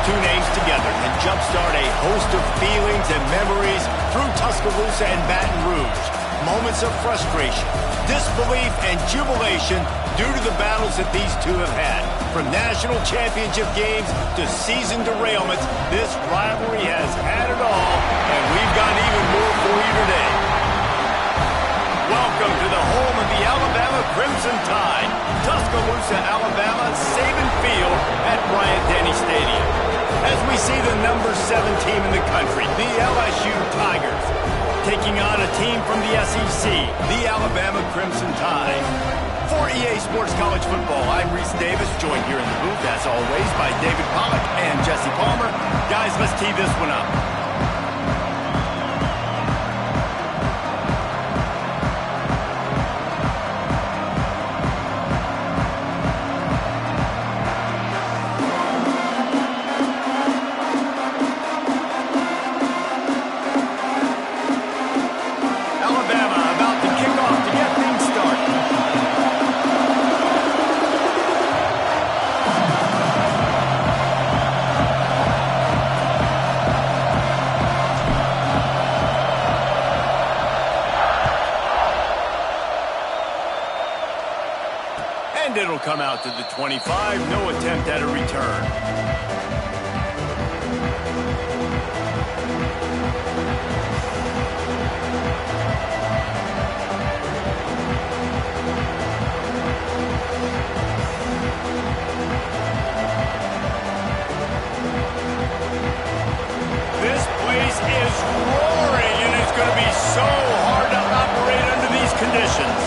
two names together can jumpstart a host of feelings and memories through Tuscaloosa and Baton Rouge. Moments of frustration, disbelief, and jubilation due to the battles that these two have had. From national championship games to season derailments, this rivalry has had it all, and we've got even more for you today. Welcome to the home of the Alabama Crimson Tide, Tuscaloosa, Alabama, Saban Field at Bryant-Denny Stadium. As we see the number 7 team in the country, the LSU Tigers, taking on a team from the SEC, the Alabama Crimson Tide. For EA Sports College Football, I'm Reese Davis, joined here in the booth, as always, by David Pollack and Jesse Palmer. Guys, let's tee this one up. It'll come out to the 25, no attempt at a return. This place is roaring, and it's going to be so hard to operate under these conditions.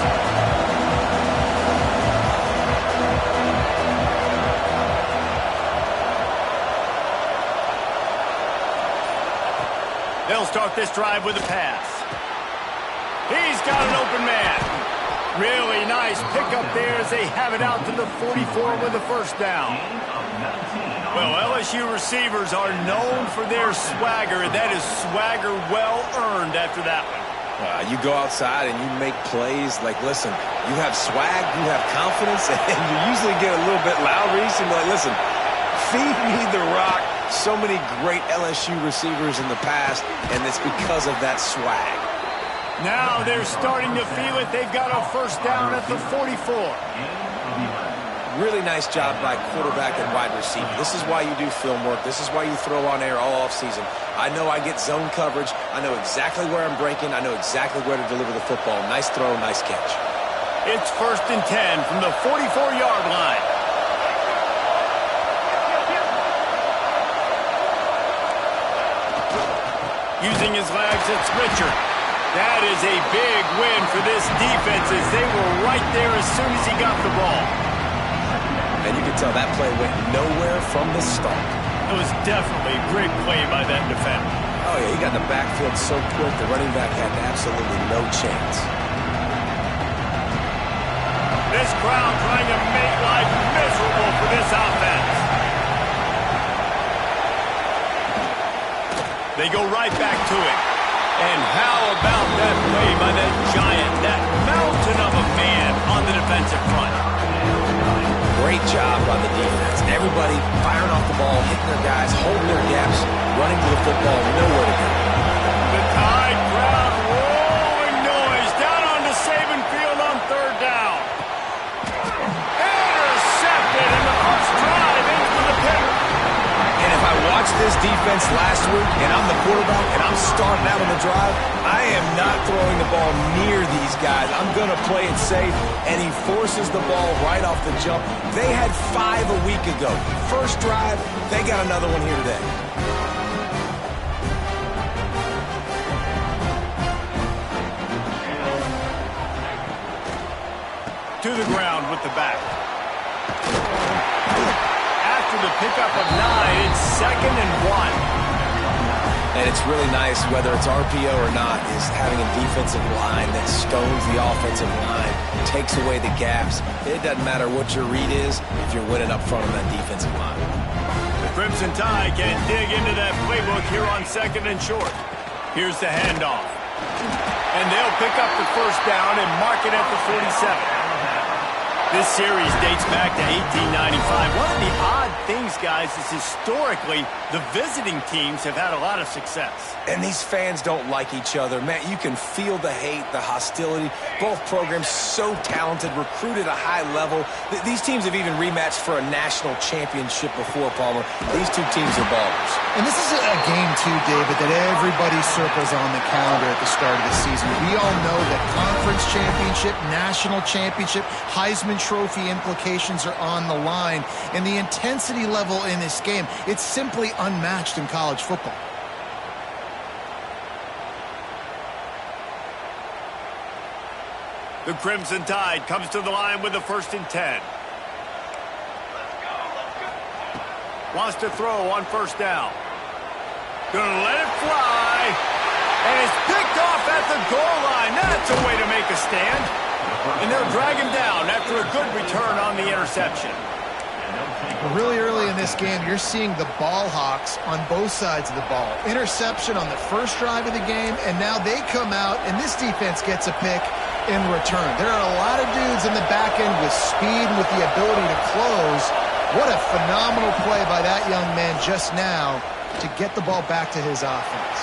They'll start this drive with a pass. He's got an open man. Really nice pickup there as they have it out to the 44 with a first down. Well, LSU receivers are known for their swagger. That is swagger well earned after that one. You go outside and you make plays. Like, listen, you have swag, you have confidence, and you usually get a little bit loud, Reese, and like, listen, feed me the rock. So many great LSU receivers in the past, and it's because of that swag. Now they're starting to feel it. They've got a first down at the 44. Really nice job by quarterback and wide receiver. This is why you do film work. This is why you throw on air all offseason. I know I get zone coverage. I know exactly where I'm breaking. I know exactly where to deliver the football. Nice throw, nice catch. It's 1st and 10 from the 44-yard line. Using his legs, it's Richard. That is a big win for this defense as they were right there as soon as he got the ball. And you can tell that play went nowhere from the start. It was definitely a great play by that defender. Oh, yeah, he got in the backfield so quick, the running back had absolutely no chance. This crowd trying to make life miserable for this offense. They go right back to it. And how about that play by that giant, that mountain of a man on the defensive front? Great job by the defense. Everybody firing off the ball, hitting their guys, holding their gaps, running to the football, nowhere to go. The Tide crowd rolling noise down onto Saban Field on 3rd down. Intercepted in the first drive into the pit. And if I watched this defense last week and I'm the quarterback and I'm starting out on the drive, I am not throwing the ball near these guys. I'm going to play it safe, and he forces the ball right off the jump. They had 5 a week ago. First drive, they got another one here today. To the ground with the back. After the pickup of 9, it's 2nd and 1. And it's really nice, whether it's RPO or not, is having a defensive line that stones the offensive line, takes away the gaps. It doesn't matter what your read is if you're winning up front on that defensive line. The Crimson Tide can dig into that playbook here on 2nd and short. Here's the handoff. And they'll pick up the first down and mark it at the 47. This series dates back to 1895. One of the odd things, guys, is historically the visiting teams have had a lot of success. And these fans don't like each other. Man, you can feel the hate, the hostility. Both programs so talented, recruited at a high level. These teams have even rematched for a national championship before, Palmer. These two teams are ballers. And this is a game, too, David, that everybody circles on the calendar at the start of the season. We all know that conference championship, national championship, Heisman Trophy implications are on the line. And the intensity level in this game, it's simply unmatched in college football. The Crimson Tide comes to the line with the 1st and 10. Wants to throw on 1st down. Gonna let it fly. And it's picked off at the goal line. That's a way to make a stand. And they'll drag him down after a good return on the interception. Really early in this game, you're seeing the ball hawks on both sides of the ball. Interception on the first drive of the game, and now they come out, and this defense gets a pick in return. There are a lot of dudes in the back end with speed and with the ability to close. What a phenomenal play by that young man just now to get the ball back to his offense.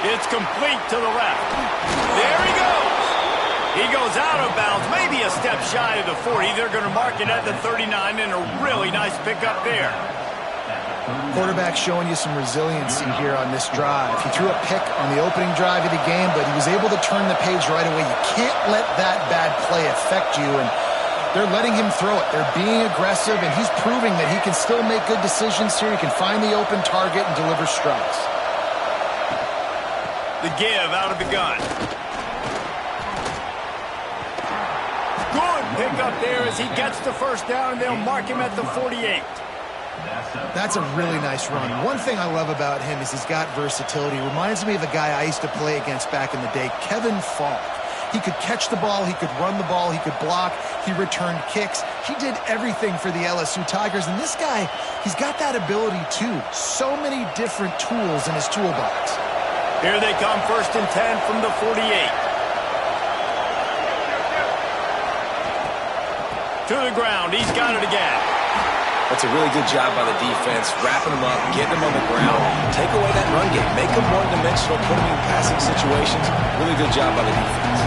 It's complete to the left. There he goes. He goes out of bounds, maybe a step shy of the 40. They're going to mark it at the 39, and a really nice pickup there. Quarterback showing you some resiliency here on this drive. He threw a pick on the opening drive of the game, but he was able to turn the page right away. You can't let that bad play affect you, and they're letting him throw it. They're being aggressive, and he's proving that he can still make good decisions here. He can find the open target and deliver strikes. The give out of the gun. Good pickup there as he gets the 1st down, and they'll mark him at the 48. That's a really nice run. One thing I love about him is he's got versatility. Reminds me of a guy I used to play against back in the day, Kevin Falk. He could catch the ball, he could run the ball, he could block, he returned kicks. He did everything for the LSU Tigers, and this guy, he's got that ability too. So many different tools in his toolbox. Here they come, 1st and 10 from the 48. To the ground, he's got it again. That's a really good job by the defense, wrapping them up, getting them on the ground, take away that run game, make them one-dimensional, put them in passing situations. Really good job by the defense.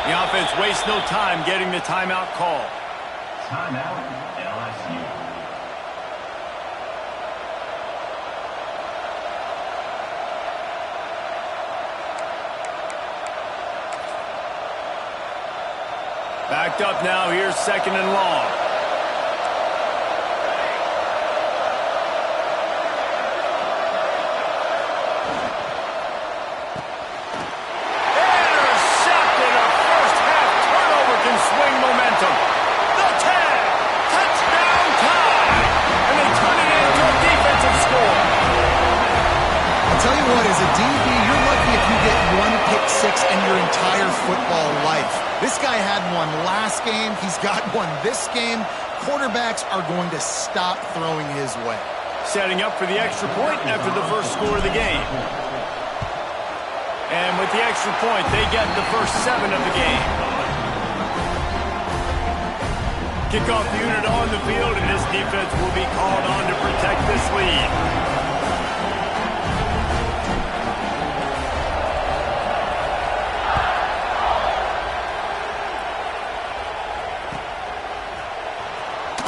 The offense wastes no time getting the timeout call. Timeout, LSU. Backed up now. Here's 2nd and long. Swing momentum. The tag. Touchdown time. And they turn it into a defensive score. I'll tell you what, as a DB, you're lucky if you get one pick six in your entire football life. This guy had one last game. He's got one this game. Quarterbacks are going to stop throwing his way. Setting up for the extra point after the first score of the game. And with the extra point, they get the first 7 of the game. Kickoff unit on the field, and this defense will be called on to protect this lead.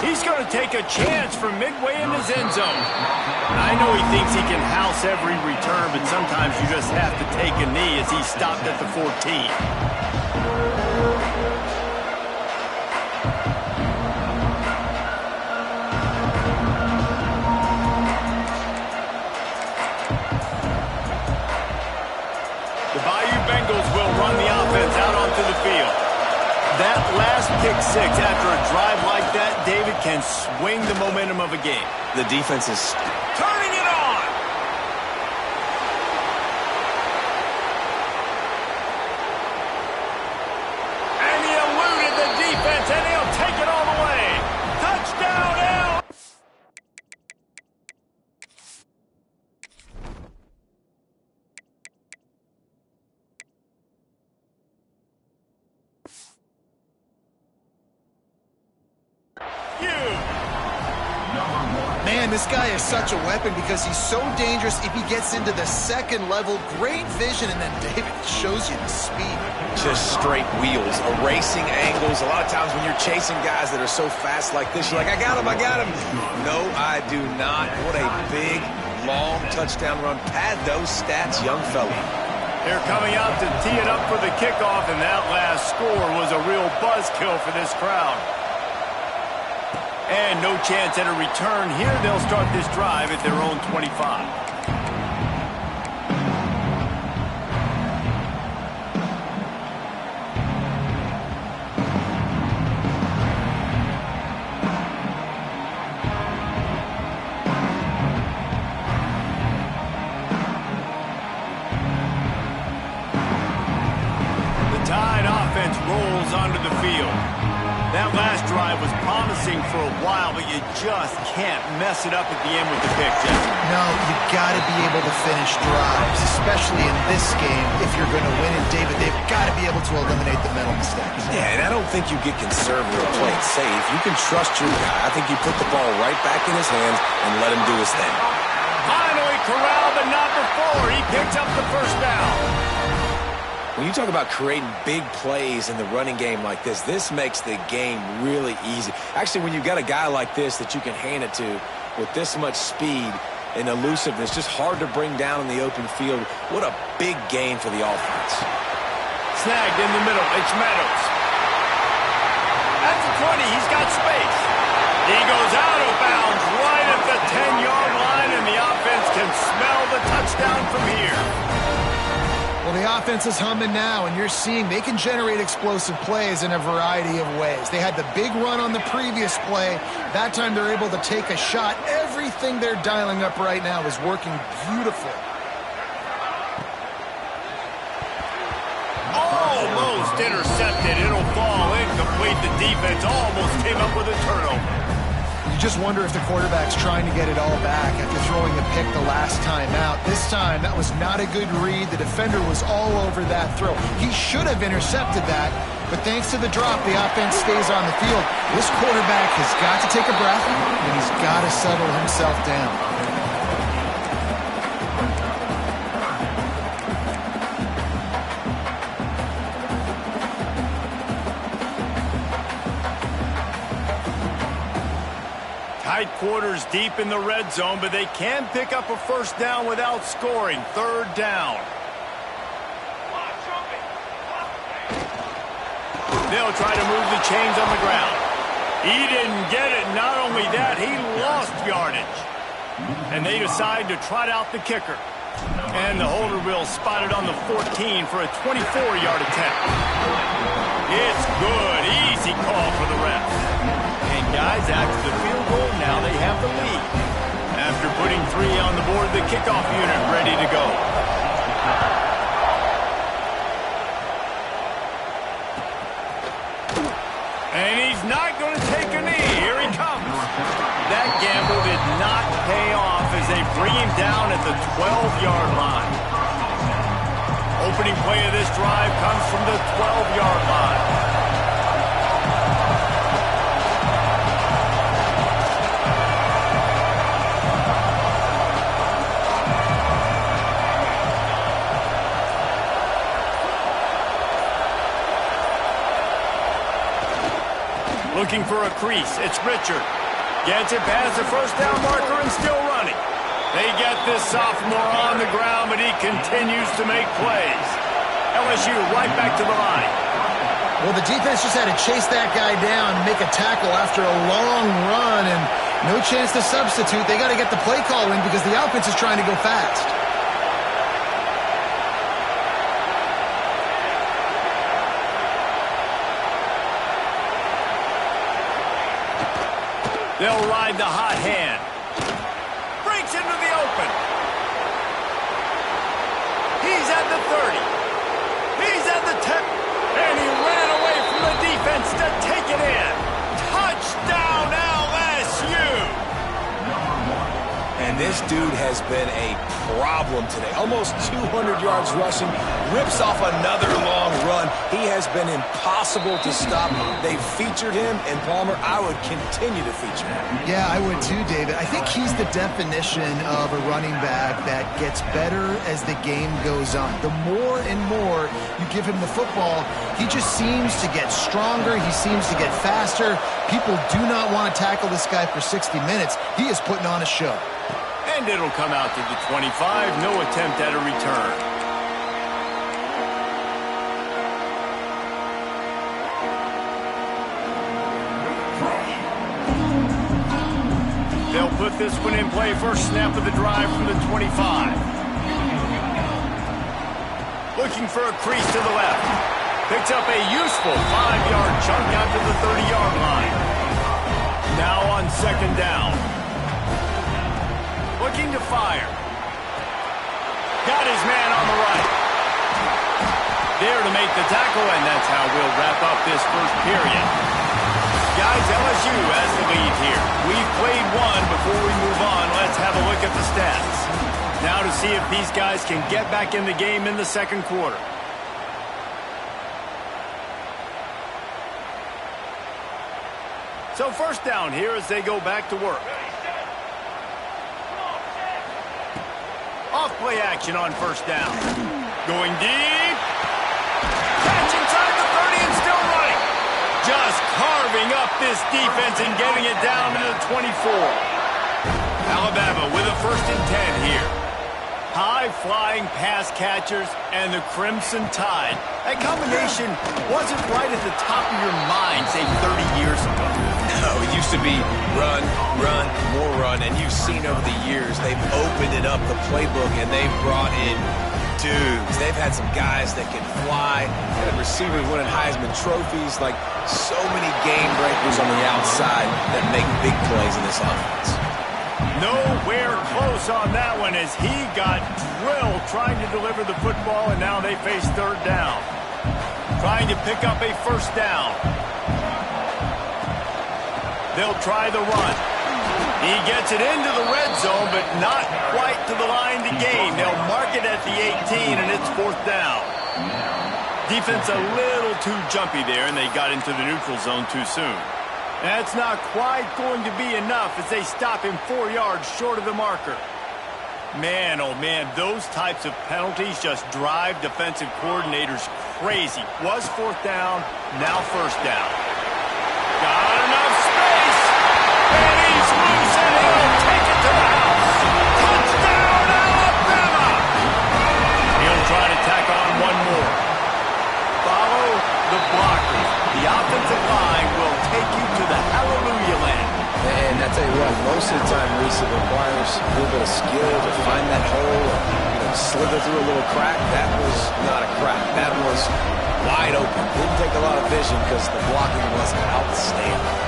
He's going to take a chance from midway in his end zone. I know he thinks he can house every return, but sometimes you just have to take a knee as he stopped at the 14. That last pick six after a drive like that, David, can swing the momentum of a game. The defense is turning it Man, this guy is such a weapon because he's so dangerous if he gets into the second level. Great vision, and then David shows you the speed. Just straight wheels, erasing angles. A lot of times when you're chasing guys that are so fast like this, you're like, I got him, I got him. No, I do not. What a big, long touchdown run. Pad those stats, young fella. They're coming out to tee it up for the kickoff, and that last score was a real buzzkill for this crowd. And no chance at a return here. They'll start this drive at their own 25. The Tide offense rolls onto the field. That last drive was promising for a while, but you just can't mess it up at the end with the pick, Jesse. No, you got to be able to finish drives, especially in this game. If you're going to win, and David, they've got to be able to eliminate the mental mistakes. Yeah, and I don't think you get conservative or play it safe. You can trust your guy. I think you put the ball right back in his hands and let him do his thing. Finally corralled, but not before. He picks up the first down. When you talk about creating big plays in the running game like this makes the game really easy. Actually, when you've got a guy like this that you can hand it to with this much speed and elusiveness, just hard to bring down in the open field, what a big gain for the offense. Snagged in the middle. It's Meadows. At the 20, he's got space. He goes out of bounds right at the 10-yard line, and the offense can smell the touchdown from here. Well, the offense is humming now, and you're seeing they can generate explosive plays in a variety of ways. They had the big run on the previous play. That time they're able to take a shot. Everything they're dialing up right now is working beautifully. Almost intercepted. It'll fall incomplete. The defense almost came up with a turnover. You just wonder if the quarterback's trying to get it all back after throwing a pick the last time out. This time, that was not a good read. The defender was all over that throw. He should have intercepted that, but thanks to the drop, the offense stays on the field. This quarterback has got to take a breath, and he's got to settle himself down. Tight quarters deep in the red zone, but they can pick up a first down without scoring. Third down. They'll try to move the chains on the ground. He didn't get it. Not only that, he lost yardage. And they decide to trot out the kicker. And the holder will spot it on the 14 for a 24-yard attempt. It's good. Easy call for the ref. And guys, after the field goal, now they have the lead. After putting 3 on the board, the kickoff unit ready to go. And he's not going to take a knee. Here he comes. That gamble did not pay off as they bring him down at the 12-yard line. Opening play of this drive comes from the 12-yard line. Looking for a crease. It's Richard. Gets it past the first down marker and still running. They get this sophomore on the ground, but he continues to make plays. LSU right back to the line. Well, the defense just had to chase that guy down and make a tackle after a long run, and no chance to substitute. They got to get the play call in because the offense is trying to go fast. They'll ride the hot hand. Breaks into the open. He's at the 30. He's at the 10. And he ran away from the defense to take it in. Touchdown, LSU! And And this dude has been a problem today. Almost 200 yards rushing, rips off another long run. He has been impossible to stop. They've featured him, and Palmer, I would continue to feature him. Yeah, I would too, David. I think he's the definition of a running back that gets better as the game goes on. The more and more you give him the football, he just seems to get stronger. He seems to get faster. People do not want to tackle this guy for 60 minutes. He is putting on a show. And it'll come out to the 25. No attempt at a return. They'll put this one in play. First snap of the drive from the 25. Looking for a crease to the left. Picks up a useful 5-yard chunk out to the 30-yard line. Now on second down. Looking to fire. Got his man on the right. There to make the tackle, and that's how we'll wrap up this first period. Guys, LSU has the lead here. We've played one before we move on. Let's have a look at the stats. Now to see if these guys can get back in the game in the second quarter. So first down here as they go back to work. Off play action on first down. Going deep. Catch inside the 30 and still running. Just carving up this defense and getting it down to the 24. Alabama with a 1st and 10 here. High-flying pass catchers and the Crimson Tide. That combination wasn't right at the top of your mind, say, 30 years ago. No, it used to be run, run, more run, and you've seen over the years they've opened it up, the playbook, and they've brought in dudes. They've had some guys that can fly, and receivers winning Heisman trophies, like so many game breakers on the outside that make big plays in this offense. Nowhere close on that one as he got drilled trying to deliver the football, and now they face third down. Trying to pick up a first down. They'll try the run. He gets it into the red zone, but not quite to the line to gain. They'll mark it at the 18, and it's fourth down. Defense a little too jumpy there, and they got into the neutral zone too soon. That's not quite going to be enough as they stop him 4 yards short of the marker. Man, oh man, those types of penalties just drive defensive coordinators crazy. Was fourth down, now first down. Got enough space, and he's loose, and he'll take it to the house. Touchdown, Alabama! He'll try to tack on one more. Follow the blockers. The offensive line will take you to the hallelujah land. And I tell you what, most of the time, Reese, it requires a little bit of skill to find that hole or slither through a little crack. That was not a crack. That was wide open. Didn't take a lot of vision because the blocking was outstanding.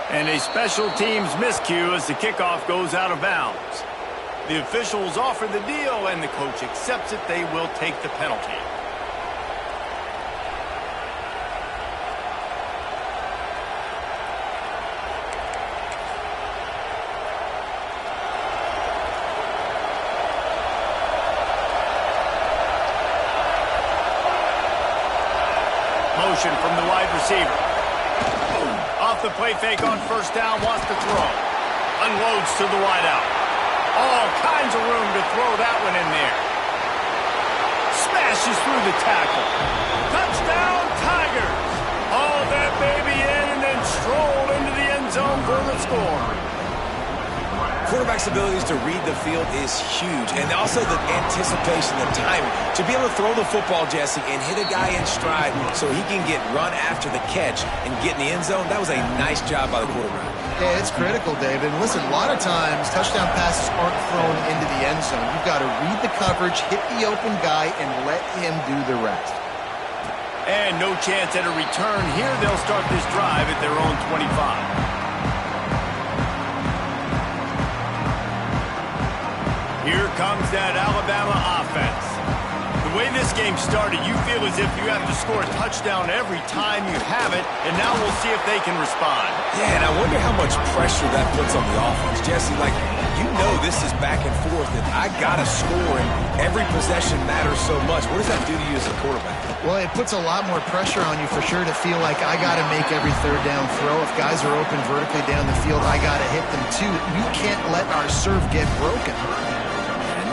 And a special teams miscue as the kickoff goes out of bounds. The officials offer the deal, and the coach accepts it. They will take the penalty. Motion from the wide receiver. Off the play fake on first down, wants to throw. Unloads to the wideout. All kinds of room to throw that one in there. Smashes through the tackle. Touchdown, Tigers. Haul that baby in and then stroll into the end zone for the score. Quarterback's abilities to read the field is huge, and also the anticipation, the timing. To be able to throw the football, Jesse, and hit a guy in stride so he can get run after the catch and get in the end zone, that was a nice job by the quarterback. Yeah, it's critical, David. And listen, a lot of times touchdown passes aren't thrown into the end zone. You've got to read the coverage, hit the open guy, and let him do the rest. And no chance at a return here. They'll start this drive at their own 25. Here comes that Alabama offense. The way this game started, you feel as if you have to score a touchdown every time you have it, and now we'll see if they can respond. Yeah, and I wonder how much pressure that puts on the offense. Jesse, like, you know this is back and forth, and I got to score, and every possession matters so much. What does that do to you as a quarterback? Well, it puts a lot more pressure on you for sure to feel like I got to make every third down throw. If guys are open vertically down the field, I got to hit them too. You can't let our serve get broken.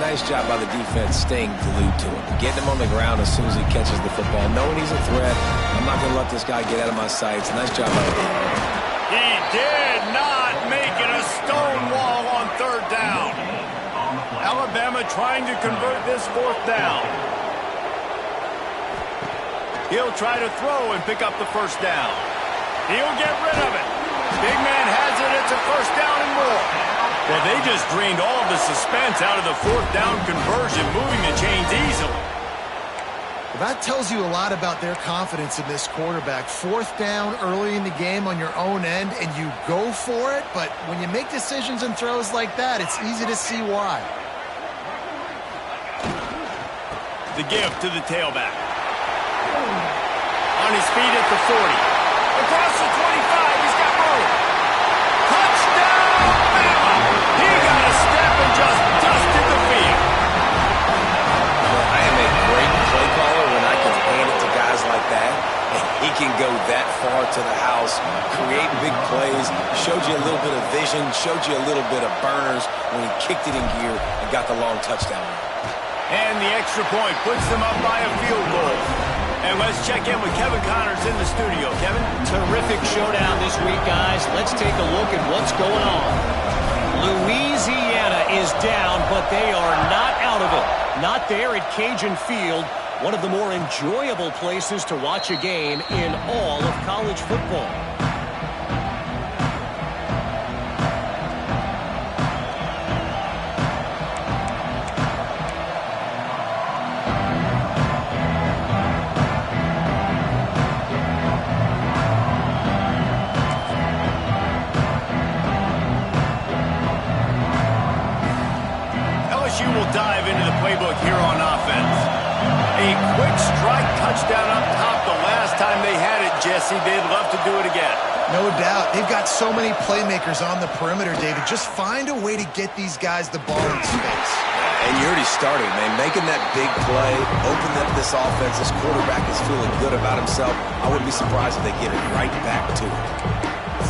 Nice job by the defense staying glued to him. Getting him on the ground as soon as he catches the football. Knowing he's a threat, I'm not going to let this guy get out of my sights. Nice job by the defense. He did not make it a stone wall on third down. Alabama trying to convert this fourth down. He'll try to throw and pick up the first down. He'll get rid of it. Big man has it. It's a first down and more. Well, they just drained all the suspense out of the fourth down conversion, moving the chains easily. Well, that tells you a lot about their confidence in this quarterback. Fourth down early in the game on your own end, and you go for it, but when you make decisions and throws like that, it's easy to see why. The give to the tailback. On his feet at the 40. Across the 25, he's got room. Touchdown, Bama! He got a step and just dusted the field. Well, I am a great play caller when I can hand it to guys like that. And he can go that far to the house, create big plays, showed you a little bit of vision, showed you a little bit of burners when he kicked it in gear and got the long touchdown. And the extra point puts them up by a field goal. And let's check in with Kevin Connors in the studio. Kevin? Terrific showdown this week, guys. Let's take a look at what's going on. Louisiana is down, but they are not out of it. Not there at Cajun Field, one of the more enjoyable places to watch a game in all of college football. Will dive into the playbook here on offense. A quick strike touchdown up top the last time they had it, Jesse. They'd love to do it again. No doubt. They've got so many playmakers on the perimeter, David. Just find a way to get these guys the ball in space. And you already started, man. Making that big play, open up this offense. This quarterback is feeling good about himself. I wouldn't be surprised if they get it right back to him.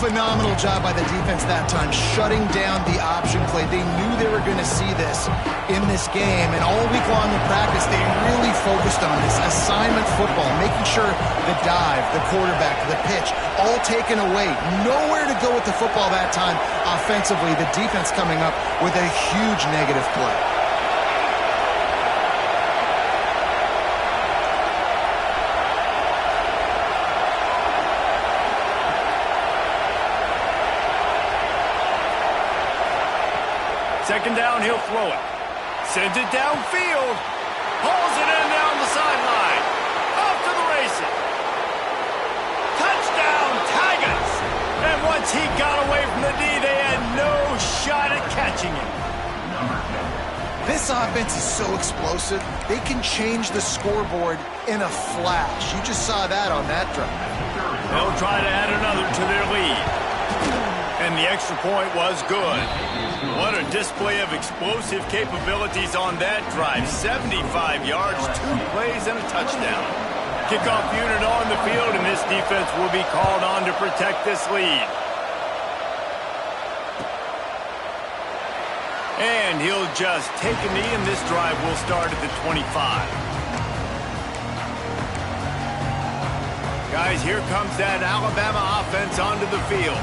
Phenomenal job by the defense that time, shutting down the option play. They knew they were going to see this in this game, and all week long in practice, they really focused on this assignment football, making sure the dive, the quarterback, the pitch, all taken away. Nowhere to go with the football that time offensively. The defense coming up with a huge negative play. Second down, he'll throw it. Sends it downfield. Hauls it in down the sideline. Off to the races. Touchdown, Tigers! And once he got away from the D, they had no shot at catching him. This offense is so explosive, they can change the scoreboard in a flash. You just saw that on that drive. They'll try to add another to their lead. And the extra point was good. What a display of explosive capabilities on that drive. 75 yards, 2 plays, and a touchdown. Kickoff unit on the field, and this defense will be called on to protect this lead. And he'll just take a knee, and this drive will start at the 25. Guys, here comes that Alabama offense onto the field.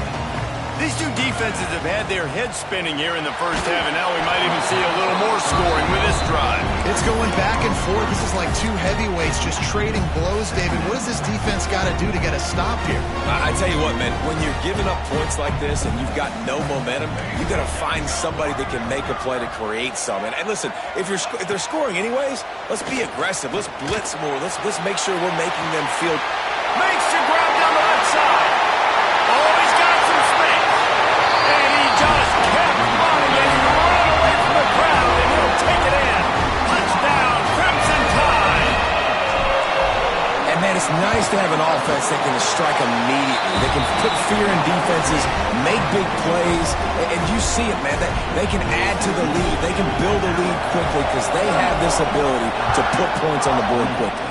These two defenses have had their heads spinning here in the first half, and now we might even see a little more scoring with this drive. It's going back and forth. This is like two heavyweights just trading blows, David. What does this defense got to do to get a stop here? I tell you what, man, when you're giving up points like this and you've got no momentum, you got to find somebody that can make a play to create some. And listen, if they're scoring anyways, let's be aggressive. Let's blitz more. Let's make sure we're making them feel. Makes the grab down the right side. Oh, he's got some space. And he just kept running, and he ran away from the crowd, and he'll nice to have an offense that can strike immediately. They can put fear in defenses, make big plays, and you see it, man. They can add to the lead. They can build a lead quickly because they have this ability to put points on the board quickly.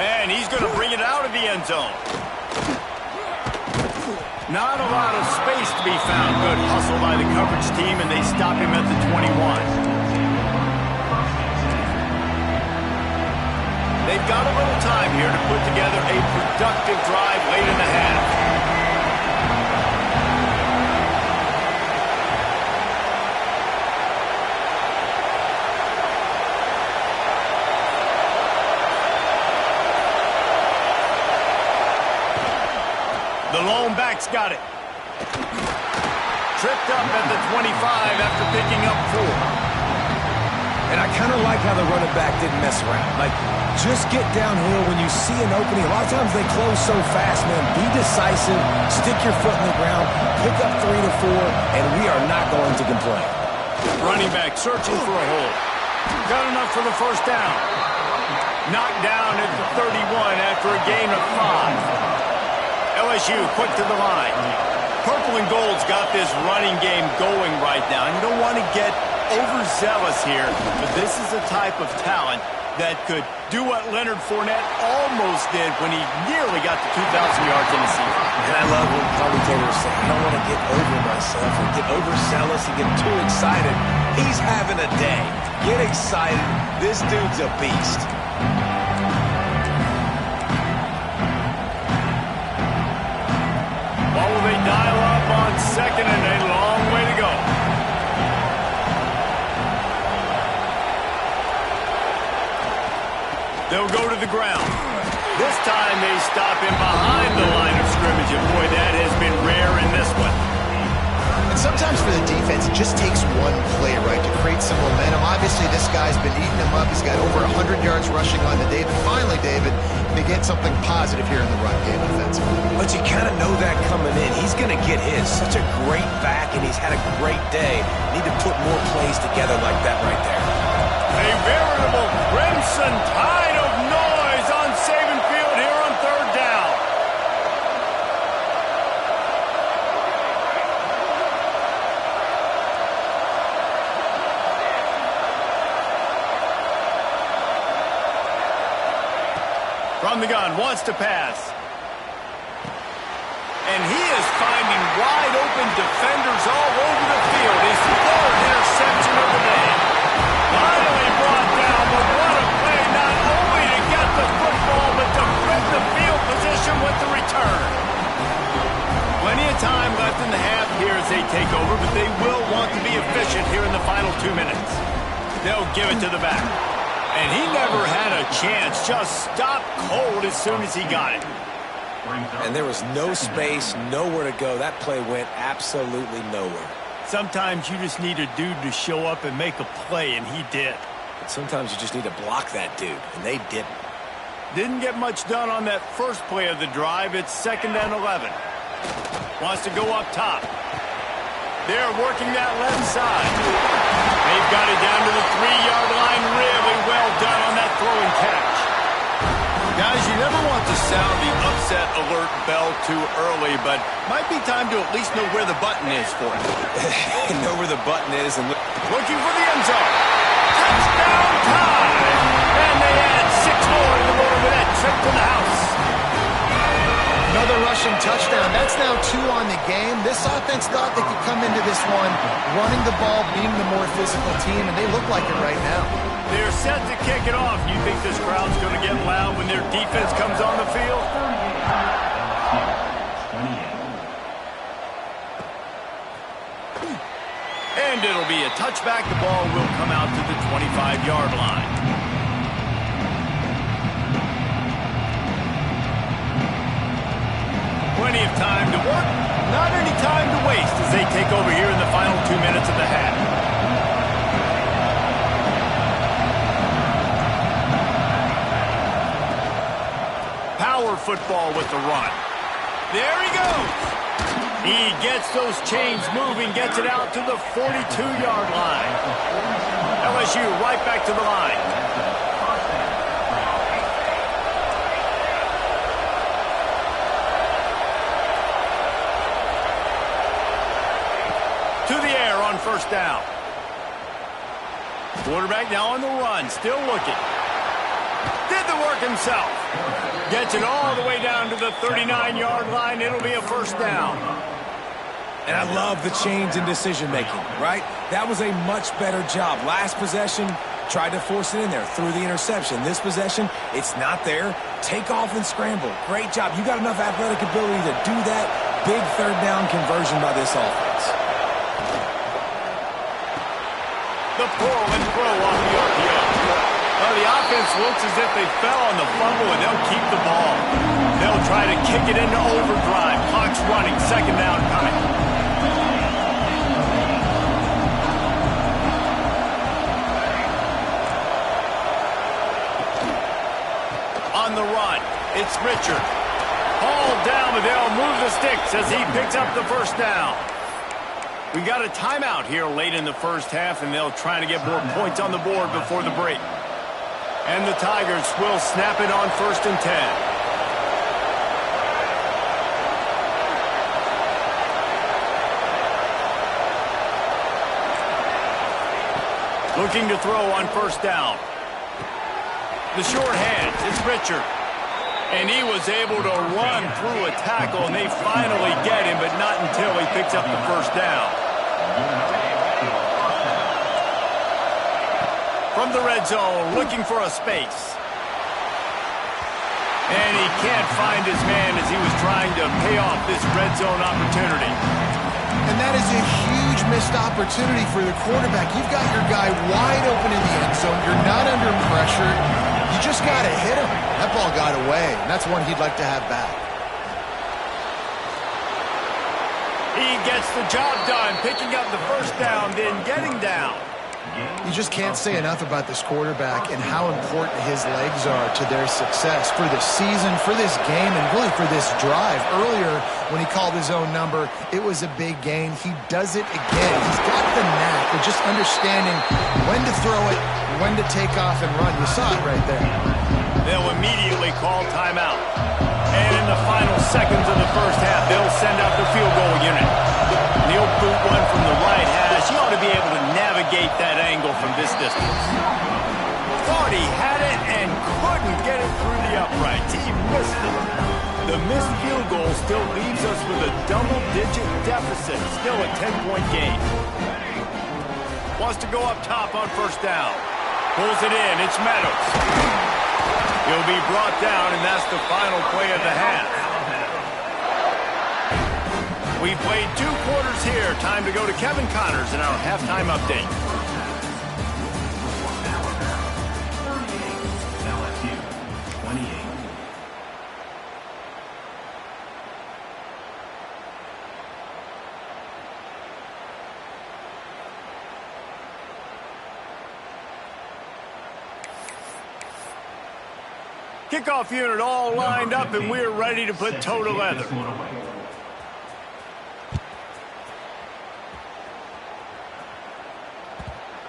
And he's going to bring it out of the end zone. Not a lot of space to be found. Good hustle by the coverage team, and they stop him at the 21. They've got a little time here to put together a productive drive late in the half. The lone back's got it. Tripped up at the 25 after picking up 4. And I kind of like how the running back didn't mess around. Like, just get downhill when you see an opening. A lot of times they close so fast, man. Be decisive, stick your foot in the ground, pick up 3 to 4, and we are not going to complain. Running back searching for a hole. Got enough for the first down. Knocked down at the 31 after a gain of 5. LSU quick to the line. Purple and gold's got this running game going right now. And you don't want to get overzealous here, but this is a type of talent that could do what Leonard Fournette almost did when he nearly got to 2,000 yards in the season. And I love when commentators say, I don't want to get over myself and get overzealous and get too excited. He's having a day. Get excited. This dude's a beast. They dial up on second and a long way to go. They'll go to the ground. This time they stop him behind the line of scrimmage, and boy, that has been rare in this one. And sometimes for the defense, it just takes one play, right, to create some momentum. Obviously, this guy's been eating him up. He's got over 100 yards rushing on the day. But finally, David, they get something positive here in the run game offensively. But you kind of know that coming in. He's going to get his. Such a great back, and he's had a great day. Need to put more plays together like that right there. A veritable crimson tide of noise on Saban Field here on third down. From the gun, wants to pass. And he is finding wide open defenders all over the field. His third interception of the day. Finally brought down, but what a play, not only to get the football, but to flip the field position with the return. Plenty of time left in the half here as they take over, but they will want to be efficient here in the final 2 minutes. They'll give it to the back. And he never had a chance, just stopped cold as soon as he got it. And there was no space, nowhere to go. That play went absolutely nowhere. Sometimes you just need a dude to show up and make a play, and he did. But sometimes you just need to block that dude, and they didn't. Didn't get much done on that first play of the drive. It's 2nd and 11. Wants to go up top. They're working that left side. They've got it down to the 3-yard line. Really well done on that throwing catch. Guys, you never want to sound the upset alert bell too early, but might be time to at least know where the button is for it. Know where the button is and looking for the end zone. Touchdown time! And they add 6 more to the board with that trip to the house. Another rushing touchdown. That's now 2 on the game. This offense thought they could come into this one running the ball, being the more physical team, and they look like it right now. They're set to kick it off. You think this crowd's going to get loud when their defense comes on the field? And it'll be a touchback. The ball will come out to the 25-yard line. Plenty of time to work, not any time to waste as they take over here in the final 2 minutes of the half. Power football with the run. There he goes. He gets those chains moving, gets it out to the 42-yard line. LSU right back to the line. first down. Quarterback now on the run, still looking. Did the work himself. Gets it all the way down to the 39-yard line. It'll be a first down. And I love the change in decision-making, right? That was a much better job. Last possession, tried to force it in there, threw the interception. This possession, it's not there. Take off and scramble. Great job. You got enough athletic ability to do that. Big third down conversion by this offense. The pull and throw off the RPO. Well, the offense looks as if they fell on the fumble, and they'll keep the ball. They'll try to kick it into overdrive. Clock's running. Second down coming. On the run, it's Richard. Hauled down, but they'll move the sticks as he picks up the first down. We got a timeout here late in the first half, and they'll try to get more points on the board before the break. And the Tigers will snap it on 1st and 10. Looking to throw on first down. The short hands, it's Richard. And he was able to run through a tackle, and they finally get him, but not until he picks up the first down. From the red zone, looking for a space. And he can't find his man as he was trying to pay off this red zone opportunity. And that is a huge missed opportunity for the quarterback. You've got your guy wide open in the end zone. You're not under pressure. You just got to hit him. That ball got away, and that's one he'd like to have back. He gets the job done, picking up the first down, then getting down. You just can't say enough about this quarterback and how important his legs are to their success for this season, for this game, and really for this drive. Earlier, when he called his own number, it was a big gain. He does it again. He's got the knack of just understanding when to throw it, when to take off and run. You saw it right there. They'll immediately call timeout. And in the final seconds of the first half, they'll send out the field goal unit. He'll boot one from the right hash. He ought to be able to navigate that angle from this distance. Thought he had it and couldn't get it through the uprights. He missed it. The missed field goal still leaves us with a double-digit deficit. Still a 10-point game. Wants to go up top on first down. Pulls it in. It's Meadows. He'll be brought down, and that's the final play of the half. We've played 2 quarters here. Time to go to Kevin Connors in our halftime update. LSU 28. Kickoff unit all lined up, and we're ready to put toe to leather.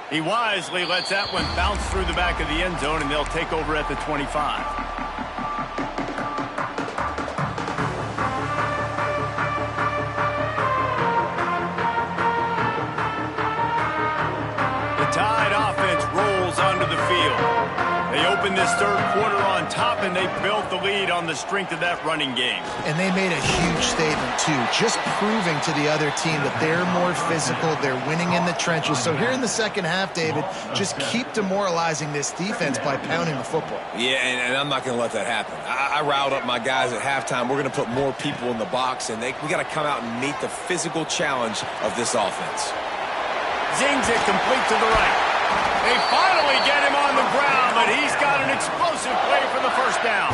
He wisely lets that one bounce through the back of the end zone, and they'll take over at the 25. The Tide offense rolls onto the field. They open this third quarter on top, and they built the lead on the strength of that running game. And they made a huge statement, too, just proving to the other team that they're more physical, they're winning in the trenches. So here in the second half, David, just keep demoralizing this defense by pounding the football. Yeah, and I'm not going to let that happen. I riled up my guys at halftime. We're going to put more people in the box, and we got to come out and meet the physical challenge of this offense. Zings it complete to the right. They finally get him on the ground, but he's got an explosive play for the first down.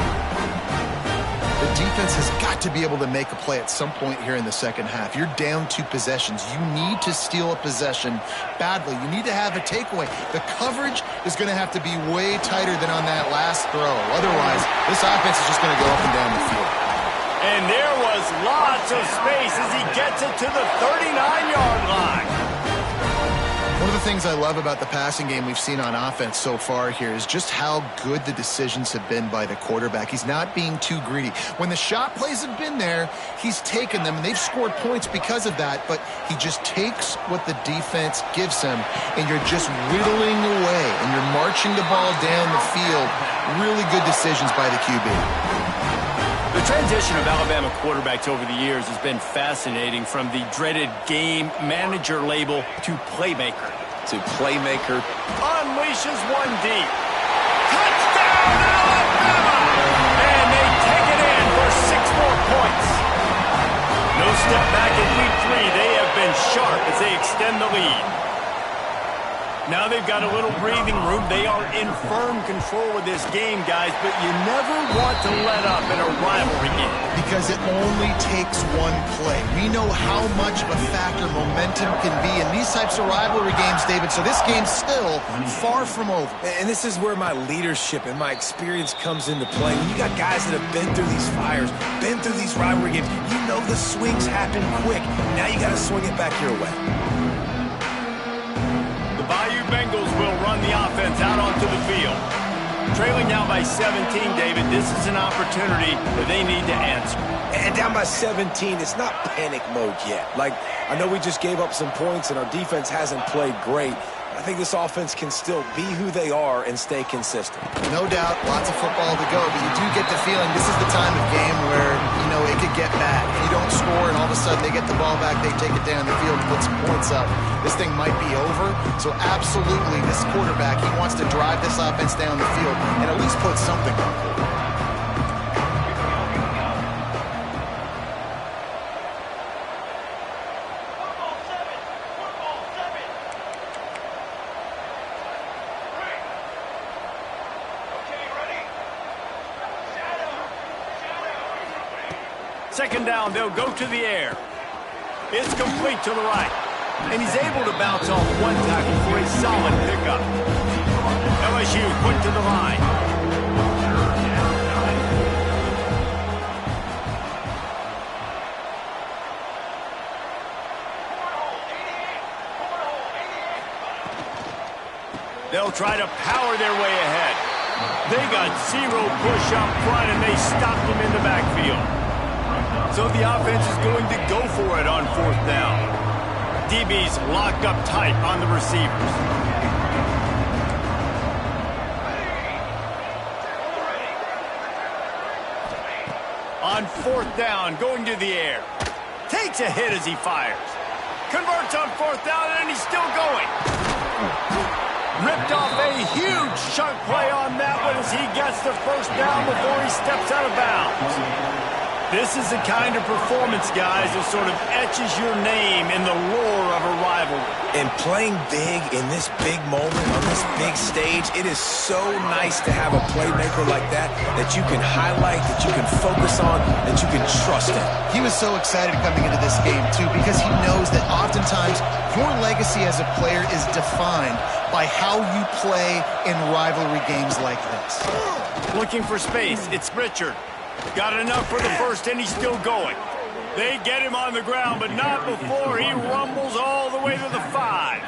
The defense has got to be able to make a play at some point here in the second half. You're down 2 possessions. You need to steal a possession badly. You need to have a takeaway. The coverage is going to have to be way tighter than on that last throw. Otherwise, this offense is just going to go up and down the field. And there was lots of space as he gets it to the 39-yard line. One of the things I love about the passing game we've seen on offense so far here is just how good the decisions have been by the quarterback. He's not being too greedy. When the shot plays have been there, he's taken them, and they've scored points because of that, but he just takes what the defense gives him, and you're just whittling away, and you're marching the ball down the field. Really good decisions by the QB. The transition of Alabama quarterbacks over the years has been fascinating, from the dreaded game manager label to playmaker. Unleashes one deep. Touchdown, Alabama! And they take it in for 6 more points. No step back in week 3. They have been sharp as they extend the lead. Now they've got a little breathing room. They are in firm control of this game, guys, but you never want to let up in a rivalry game. Because it only takes one play. We know how much of a factor momentum can be in these types of rivalry games, David, so this game's still far from over. And this is where my leadership and my experience comes into play. When you got guys that have been through these fires, been through these rivalry games, you know the swings happen quick. Now you got to swing it back your way. Bayou Bengals will run the offense out onto the field. Trailing now by 17, David, this is an opportunity that they need to answer. And down by 17, it's not panic mode yet. Like, I know we just gave up some points and our defense hasn't played great. I think this offense can still be who they are and stay consistent. No doubt, lots of football to go, but you do get the feeling this is the time of game where, you know, it could get bad. If you don't score and all of a sudden they get the ball back, they take it down the field and put some points up, this thing might be over. So absolutely, this quarterback, he wants to drive this offense down the field and at least put something on the board. Second down, they'll go to the air. It's complete to the right. And he's able to bounce off one tackle for a solid pickup. LSU quick to the line. They'll try to power their way ahead. They got 0 push up front, and they stopped him in the backfield. So the offense is going to go for it on 4th down. DB's locked up tight on the receivers. On 4th down, going to the air. Takes a hit as he fires. Converts on 4th down, and he's still going. Ripped off a huge chunk play on that one as he gets the 1st down before he steps out of bounds. This is the kind of performance, guys, that sort of etches your name in the lore of a rivalry. And playing big in this big moment, on this big stage, it is so nice to have a playmaker like that you can highlight, that you can focus on, that you can trust in. He was so excited coming into this game, too, because he knows that oftentimes your legacy as a player is defined by how you play in rivalry games like this. Looking for space, it's Richard. Got enough for the 1st, and he's still going. They get him on the ground, but not before he rumbles all the way to the 5.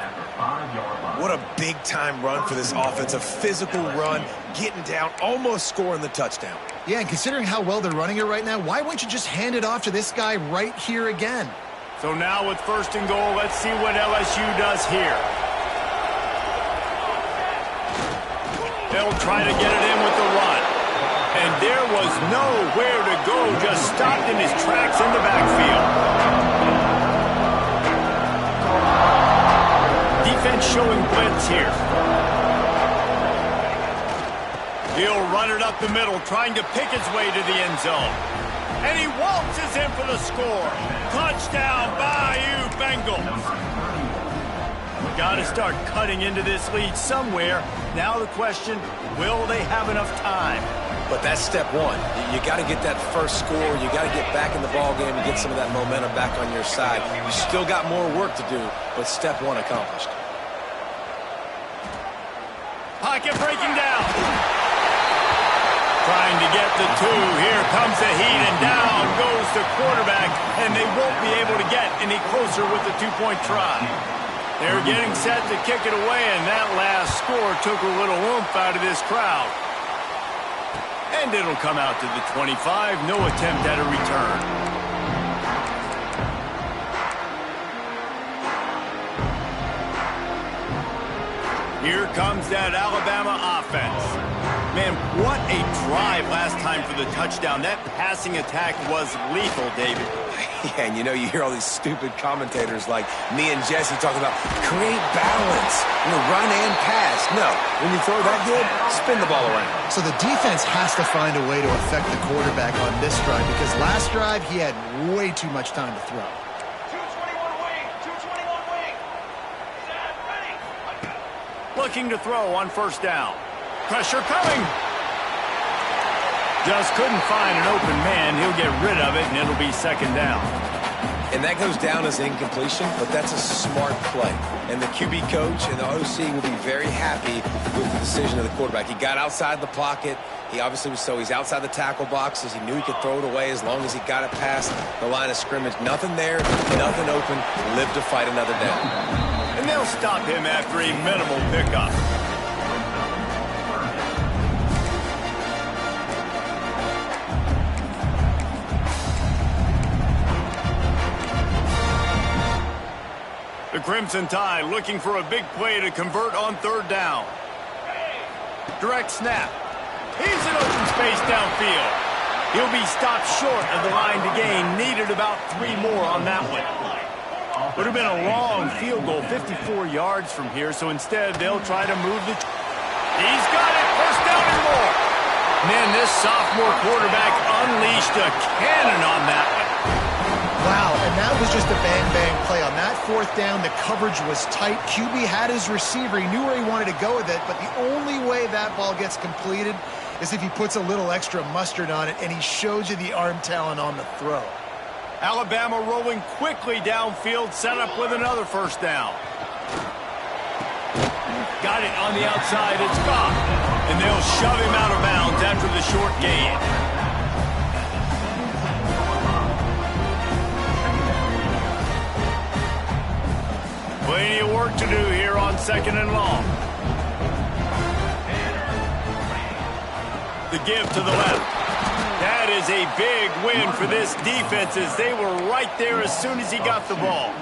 What a big-time run for this offense. A physical run, getting down, almost scoring the touchdown. Yeah, and considering how well they're running it right now, why wouldn't you just hand it off to this guy right here again? So now with 1st and goal, let's see what LSU does here. They'll try to get it in with the run. And there was nowhere to go, just stopped in his tracks in the backfield. Defense showing blitz here. He'll run it up the middle, trying to pick his way to the end zone. And he waltzes in for the score. Touchdown, Bayou Bengals. Got to start cutting into this lead somewhere. Now the question, will they have enough time? But that's step one. You got to get that 1st score. You got to get back in the ball game and get some of that momentum back on your side. You still got more work to do, but step 1 accomplished. Pocket breaking down. Trying to get the 2. Here comes the heat, and down goes the quarterback, and they won't be able to get any closer with the 2-point try. They're getting set to kick it away, and that last score took a little oomph out of this crowd. And it'll come out to the 25. No attempt at a return. Here comes that Alabama offense. Man, what a drive last time for the touchdown. That passing attack was lethal, David. Yeah, and you know, you hear all these stupid commentators like me and Jesse talking about create balance, run and pass. No, when you throw that good, spin the ball around. So the defense has to find a way to affect the quarterback on this drive because last drive he had way too much time to throw. Looking to throw on first down. Pressure coming. Just couldn't find an open man. He'll get rid of it, and it'll be second down. And that goes down as incompletion, but that's a smart play. And the QB coach and the OC will be very happy with the decision of the quarterback. He got outside the pocket. He obviously was he's outside the tackle boxes. He knew he could throw it away as long as he got it past the line of scrimmage. Nothing there, nothing open. Lived to fight another down. And they'll stop him after a minimal pickup. The Crimson Tide looking for a big play to convert on third down. Direct snap. He's in open space downfield. He'll be stopped short of the line to gain. Needed about 3 more on that one. Would have been a long field goal, 54 yards from here, so instead they'll try to move the... He's got it, first down and more. Man, this sophomore quarterback unleashed a cannon on that one. Wow, and that was just a bang-bang play. On that fourth down, the coverage was tight. QB had his receiver. He knew where he wanted to go with it, but the only way that ball gets completed is if he puts a little extra mustard on it, and he shows you the arm talent on the throw. Alabama rolling quickly downfield, set up with another first down. Got it on the outside, it's gone. And they'll shove him out of bounds after the short gain. Plenty of work to do here on second and long. The give to the left. That is a big win for this defense as they were right there as soon as he got the ball.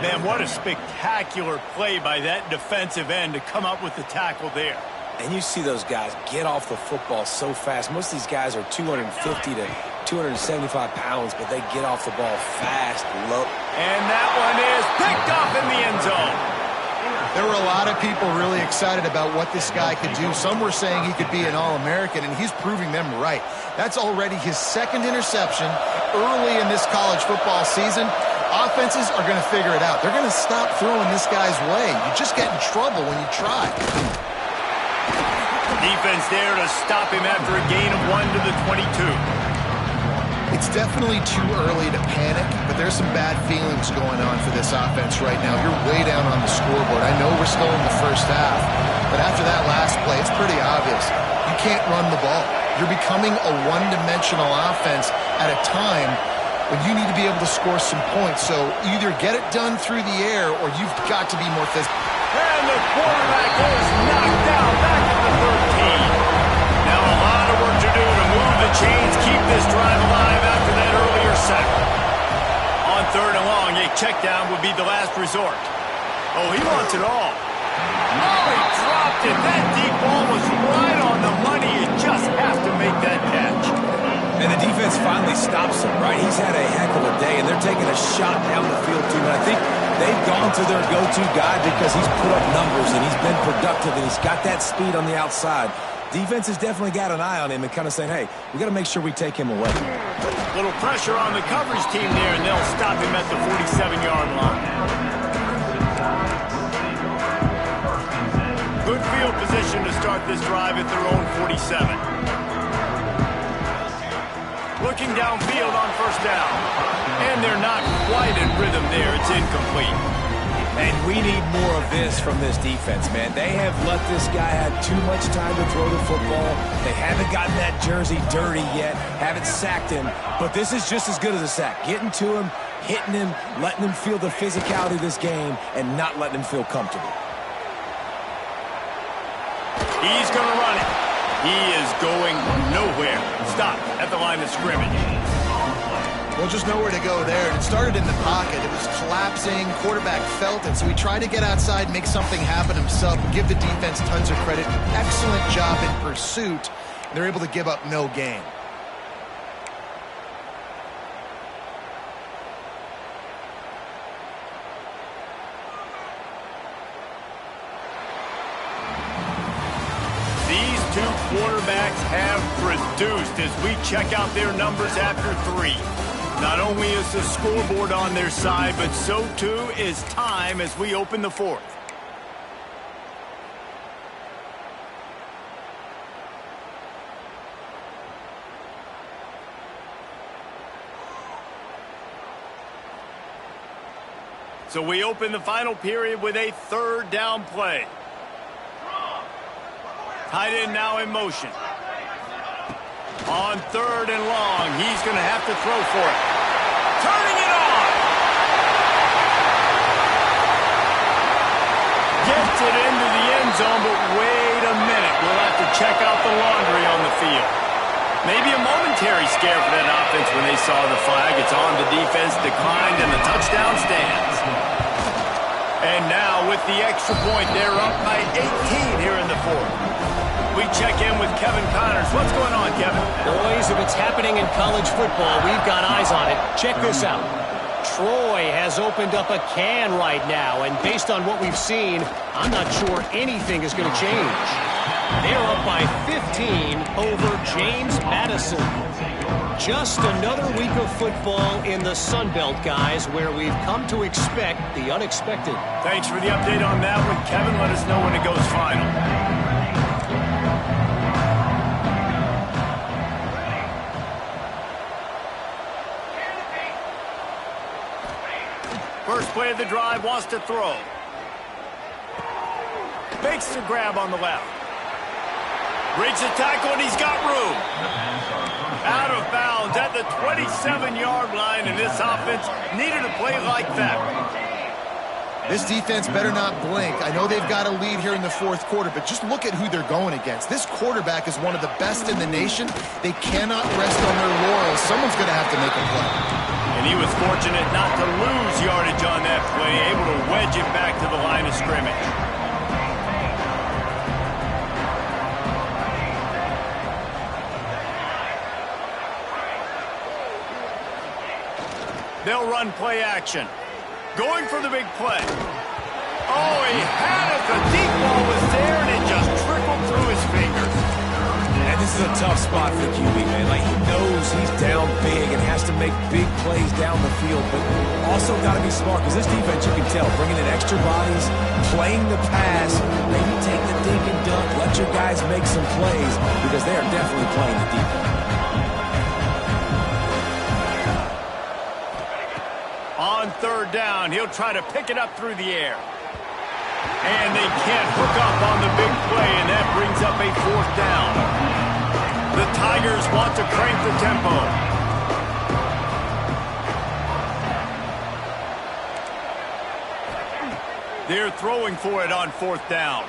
Man, what a spectacular play by that defensive end to come up with the tackle there. And you see those guys get off the football so fast. Most of these guys are 250 to 275 pounds, but they get off the ball fast, low. And that one is picked up in the end zone. There were a lot of people really excited about what this guy could do. Some were saying he could be an All-American, and he's proving them right. That's already his second interception early in this college football season. Offenses are going to figure it out. They're going to stop throwing this guy's way. You just get in trouble when you try. Defense there to stop him after a gain of 1 to the 22. It's definitely too early to panic, but there's some bad feelings going on for this offense right now. You're way down on the scoreboard. I know we're still in the first half, but after that last play, it's pretty obvious. You can't run the ball. You're becoming a one-dimensional offense at a time when you need to be able to score some points. So either get it done through the air or you've got to be more physical. And the quarterback is knocked down back at the 13. Now a lot of work to do to move the chains, keep this drive alive after that earlier sack. On third and long, a check down would be the last resort. Oh, he wants it all. Oh, he dropped it. That deep ball was right on the money. You just have to make that catch. And the defense finally stops him, right? He's had a heck of a day, and they're taking a shot down the field, too. And I think they've gone to their go-to guy because he's put up numbers, and he's been productive, and he's got that speed on the outside. Defense has definitely got an eye on him and kind of saying, hey, we got to make sure we take him away. Little pressure on the coverage team there, and they'll stop him at the 47-yard line. Good field position to start this drive at their own 47. Looking downfield on first down. And they're not quite in rhythm there. It's incomplete. And we need more of this from this defense, man. They have let this guy have too much time to throw the football. They haven't gotten that jersey dirty yet, haven't sacked him. But this is just as good as a sack. Getting to him, hitting him, letting him feel the physicality of this game, and not letting him feel comfortable. He's going to run it. He is going nowhere. Stop at the line of scrimmage. Well, just nowhere to go there. And it started in the pocket. It was collapsing. Quarterback felt it, so he tried to get outside, make something happen himself, and give the defense tons of credit. Excellent job in pursuit. They're able to give up no gain. These two quarterbacks have produced as we check out their numbers after 3. Not only is the scoreboard on their side, but so too is time as we open the 4th. So we open the final period with a 3rd down play. Tight end now in motion. On 3rd and long, he's going to have to throw for it. Turning it on! Gets it into the end zone, but wait a minute. We'll have to check out the laundry on the field. Maybe a momentary scare for that offense when they saw the flag. It's on the defense, declined, and the touchdown stands. And now with the extra point, they're up by 18 here in the 4th. We check in with Kevin Connors. What's going on, Kevin? Boys, if it's happening in college football, we've got eyes on it. Check this out. Troy has opened up a can right now, and based on what we've seen, I'm not sure anything is going to change. They're up by 15 over James Madison. Just another week of football in the Sun Belt, guys, where we've come to expect the unexpected. Thanks for the update on that one, Kevin. Let us know when it goes final. First play of the drive, wants to throw. Makes the grab on the left. Breaks the tackle, and he's got room. Out of bounds at the 27-yard line, and this offense needed a play like that. This defense better not blink. I know they've got a lead here in the 4th quarter, but just look at who they're going against. This quarterback is one of the best in the nation. They cannot rest on their laurels. Someone's going to have to make a play. And he was fortunate not to lose yardage on that play, able to wedge it back to the line of scrimmage. They'll run play action. Going for the big play. Oh, he had it. The deep ball was there, and it just trickled through his fingers. And this is a tough spot for the QB, man. Like, he knows he's down big and has to make big plays down the field, but also got to be smart, because this defense, you can tell, bringing in extra bodies, playing the pass, maybe take the dink and dunk, let your guys make some plays, because they are definitely playing the defense. On 3rd down, he'll try to pick it up through the air. And they can't hook up on the big play, and that brings up a 4th down. The Tigers want to crank the tempo. They're throwing for it on 4th down.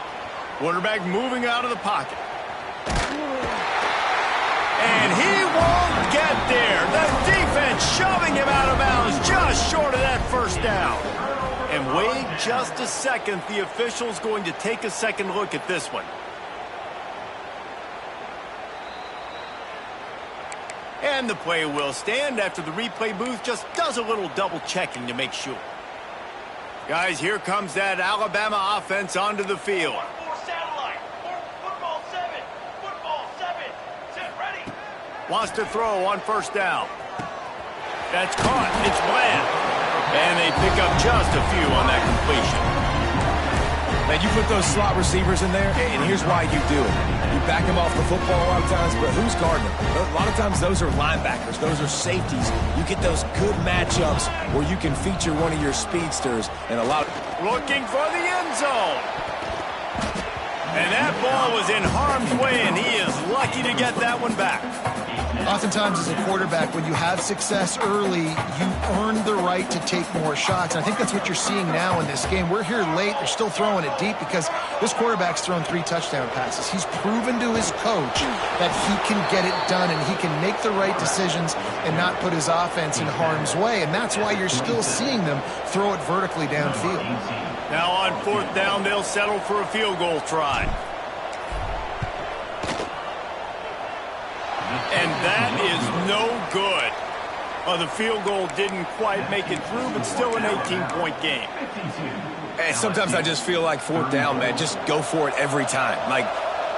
Quarterback moving out of the pocket. And he won't get there. The defense shoving him out of bounds just short of that 1st down. And wait just a second. The official's going to take a second look at this one. And the play will stand after the replay booth just does a little double checking to make sure. Guys, here comes that Alabama offense onto the field. Wants to throw on 1st down. That's caught. It's Bland. And they pick up just a few on that completion. Man, you put those slot receivers in there, and here's why you do it. You back them off the football a lot of times, but who's guarding them? A lot of times those are linebackers. Those are safeties. You get those good matchups where you can feature one of your speedsters and a lot of... Looking for the end zone. And that ball was in harm's way, and he is lucky to get that one back. Oftentimes as a quarterback, when you have success early, you earn the right to take more shots. And I think that's what you're seeing now in this game. We're here late. They're still throwing it deep because this quarterback's thrown 3 touchdown passes. He's proven to his coach that he can get it done and he can make the right decisions and not put his offense in harm's way. And that's why you're still seeing them throw it vertically downfield. Now on 4th down, they'll settle for a field goal try. And that is no good. The field goal didn't quite make it through, but still an 18-point game. And sometimes I just feel like 4th down, man, just go for it every time. Like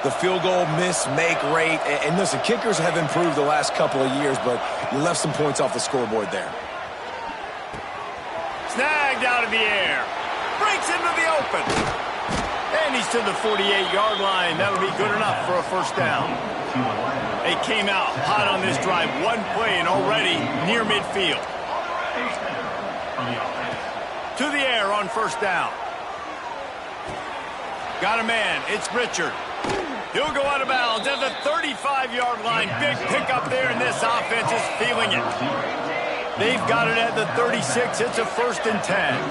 the field goal miss-make rate. And listen, kickers have improved the last couple of years, but you left some points off the scoreboard there. Snagged out of the air. Breaks into the open. And he's to the 48-yard line. That'll be good enough for a first down. They came out hot on this drive. One play and already near midfield. To the air on first down. Got a man. It's Richard. He'll go out of bounds at the 35-yard line. Big pickup there, and this offense is feeling it. They've got it at the 36. It's a 1st and 10.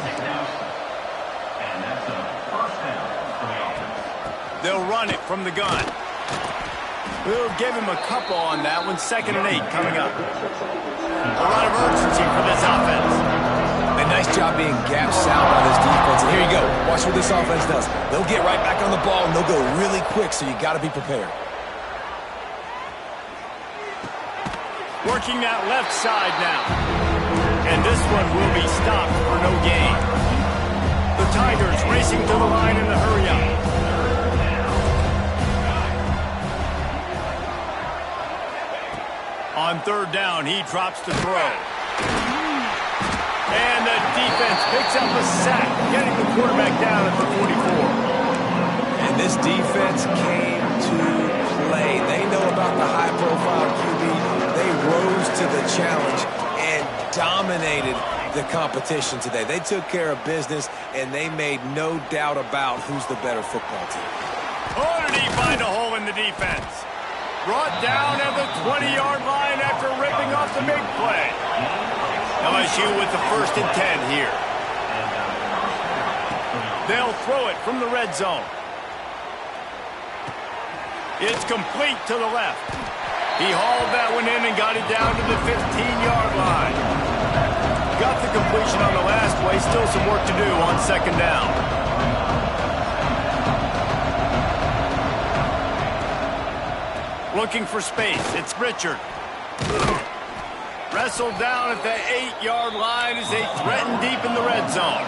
They'll run it from the gun. We'll give him a couple on that one. 2nd and 8 coming up. A lot of urgency for this offense. A nice job being gap sound by this defense. And here you go. Watch what this offense does. They'll get right back on the ball, and they'll go really quick, so you got to be prepared. Working that left side now. And this one will be stopped for no gain. The Tigers racing to the line in the hurry-up. On 3rd down, he drops to throw. And the defense picks up a sack, getting the quarterback down at the 44. And this defense came to play. They know about the high-profile QB. They rose to the challenge and dominated the competition today. They took care of business, and they made no doubt about who's the better football team. Oh, did he find a hole in the defense? Brought down at the 20-yard line after ripping off the big play. LSU with the 1st and 10 here. They'll throw it from the red zone. It's complete to the left. He hauled that one in and got it down to the 15-yard line. Got the completion on the last play. Still some work to do on 2nd down. Looking for space. It's Richard. Wrestled down at the 8-yard line as they threaten deep in the red zone.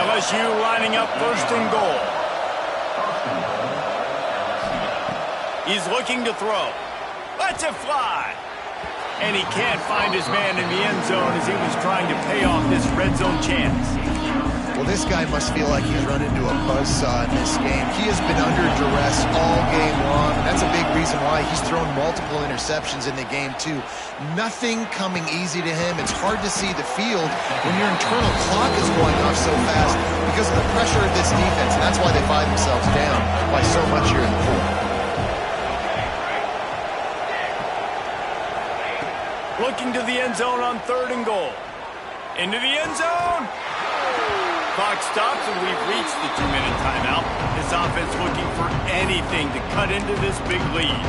LSU lining up 1st and goal. He's looking to throw. Lets it fly. And he can't find his man in the end zone as he was trying to pay off this red zone chance. Well, this guy must feel like he's run into a buzzsaw in this game. He has been under duress all game long. That's a big reason why he's thrown multiple interceptions in the game, too. Nothing coming easy to him. It's hard to see the field when your internal clock is going off so fast because of the pressure of this defense, and that's why they find themselves down by so much here in the 4th. Looking to the end zone on 3rd and goal. Into the end zone. Clock stops and we've reached the 2-minute timeout. This offense looking for anything to cut into this big lead.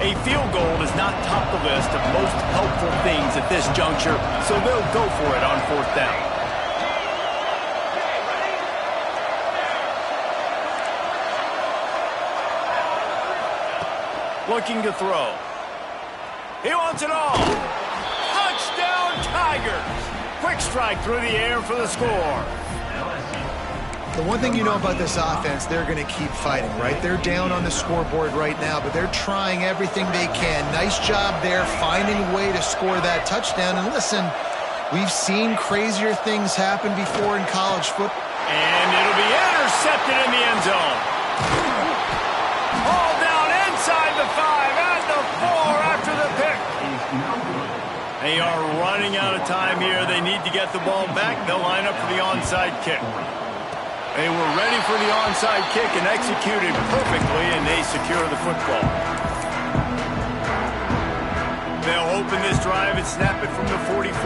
A field goal does not top the list of most helpful things at this juncture, so they'll go for it on 4th down. Looking to throw. He wants it all. Touchdown, Tigers. Quick strike through the air for the score. The one thing you know about this offense, they're going to keep fighting, right? They're down on the scoreboard right now, but they're trying everything they can. Nice job there, finding a way to score that touchdown. And listen, we've seen crazier things happen before in college football. And it'll be intercepted in the end zone. Ball down inside the 5 and the 4 after the pick. They are running out of time here. They need to get the ball back. They'll line up for the onside kick. They were ready for the onside kick and executed perfectly, and they secure the football. They'll open this drive and snap it from the 44.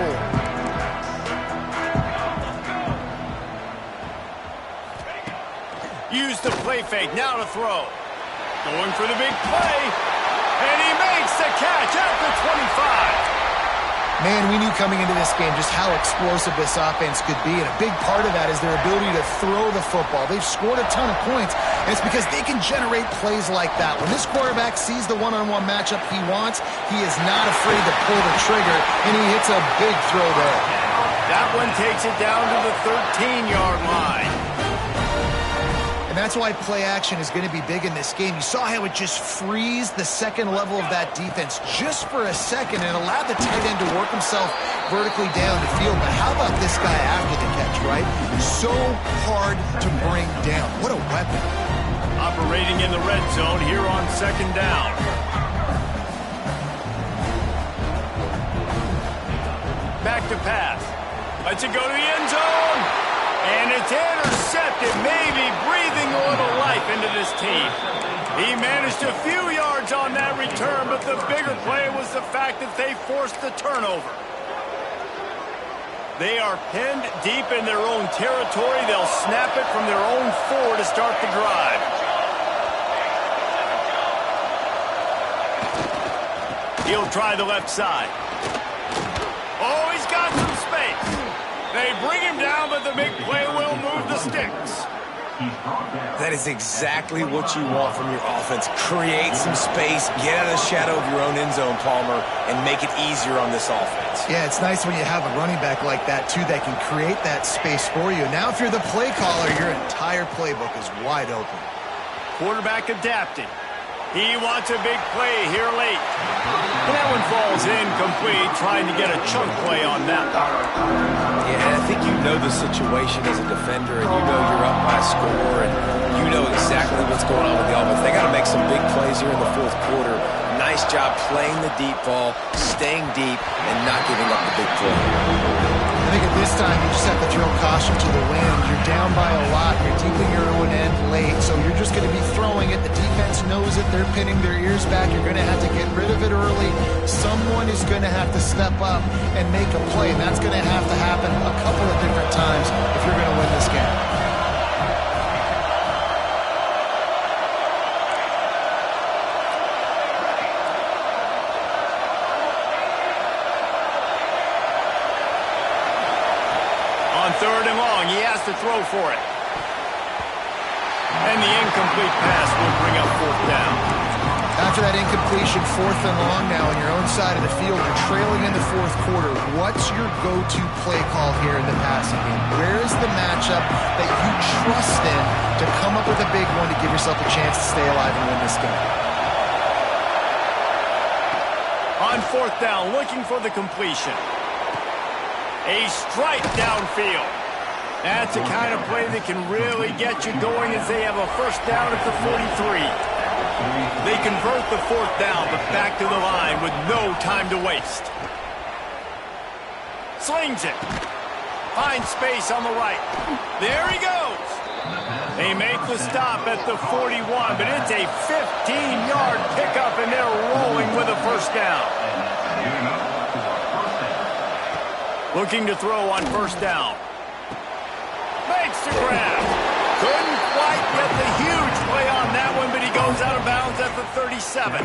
Use the play fake, now to throw. Going for the big play, and he makes the catch at the 25. Man, we knew coming into this game just how explosive this offense could be, and a big part of that is their ability to throw the football. They've scored a ton of points, and it's because they can generate plays like that. When this quarterback sees the one-on-one matchup he wants, he is not afraid to pull the trigger, and he hits a big throw there. That one takes it down to the 13-yard line. And that's why play action is going to be big in this game. You saw how it just frees the second level of that defense just for a second and allowed the tight end to work himself vertically down the field. But how about this guy after the catch, right? So hard to bring down. What a weapon. Operating in the red zone here on second down. Back to pass. Lets it go to the end zone. And it's intercepted, maybe breathing a little life into this team. He managed a few yards on that return, but the bigger play was the fact that they forced the turnover. They are pinned deep in their own territory. They'll snap it from their own 4 to start the drive. He'll try the left side. Oh, he's got some space. They bring him down, but the big play will move the sticks. That is exactly what you want from your offense. Create some space, get out of the shadow of your own end zone, Palmer, and make it easier on this offense. Yeah, it's nice when you have a running back like that, too, that can create that space for you. Now, if you're the play caller, your entire playbook is wide open. Quarterback adapted. He wants a big play here late. And that one falls incomplete, trying to get a chunk play on that one. Yeah, and I think you know the situation as a defender, and you know you're up by a score, and you know exactly what's going on with the offense. They got to make some big plays here in the fourth quarter. Nice job playing the deep ball, staying deep, and not giving up the big play. I think at this time, you just have to throw caution to the wind. You're down by a lot. You're deep in your own end late, so you're just going to be throwing it. The defense knows it. They're pinning their ears back. You're going to have to get rid of it early. Someone is going to have to step up and make a play, and that's going to have to happen a couple of different times if you're going to win this game. Third and long, he has to throw for it. And the incomplete pass will bring up fourth down. After that incompletion, fourth and long now on your own side of the field, you're trailing in the fourth quarter. What's your go-to play call here in the passing game? Where is the matchup that you trust in to come up with a big one to give yourself a chance to stay alive and win this game? On fourth down, looking for the completion. A strike downfield. That's the kind of play that can really get you going as they have a first down at the 43. They convert the fourth down, but back to the line with no time to waste. Slings it. Finds space on the right. There he goes. They make the stop at the 41, but it's a 15-yard pickup, and they're rolling with a first down. Looking to throw on first down. Makes the grab. Couldn't quite get the huge play on that one, but he goes out of bounds at the 37.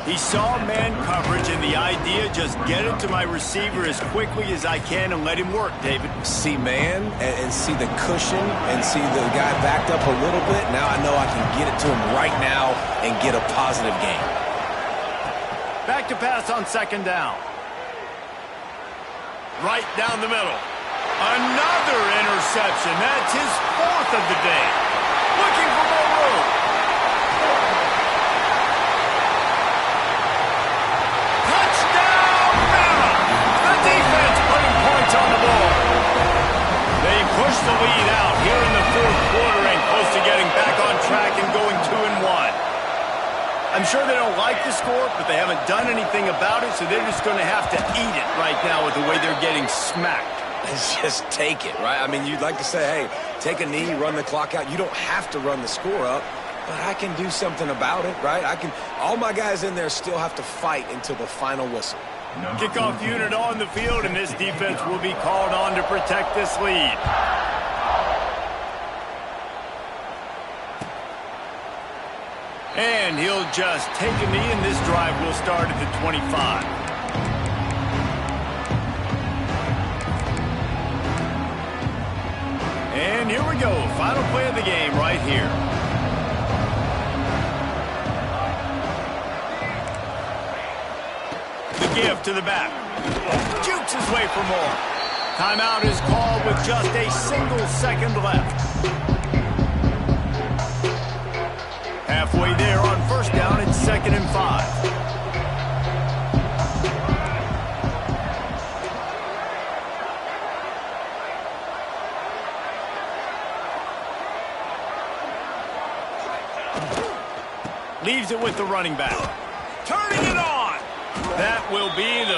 He saw man coverage, and the idea, just get it to my receiver as quickly as I can and let him work, David. See man and see the cushion and see the guy backed up a little bit. Now I know I can get it to him right now and get a positive gain. Back to pass on second down. Right down the middle. Another interception. That's his fourth of the day. Looking for more room. Touchdown, Bama! The defense putting points on the board. They push the lead out here in the fourth quarter and close to getting back on track and going 2-1. I'm sure they don't like the score, but they haven't done anything about it, so they're just going to have to eat it right now with the way they're getting smacked. Just take it, right? I mean, you'd like to say, hey, take a knee, run the clock out. You don't have to run the score up, but I can do something about it, right? All my guys in there still have to fight until the final whistle. Kickoff unit on the field, and this defense will be called on to protect this lead. And he'll just take a knee, and this drive will start at the 25. And here we go. Final play of the game right here. The give to the back. Jukes his way for more. Timeout is called with just a single second left. Halfway there on first down, it's 2nd and 5. Leaves it with the running back. Turning it on. That will be the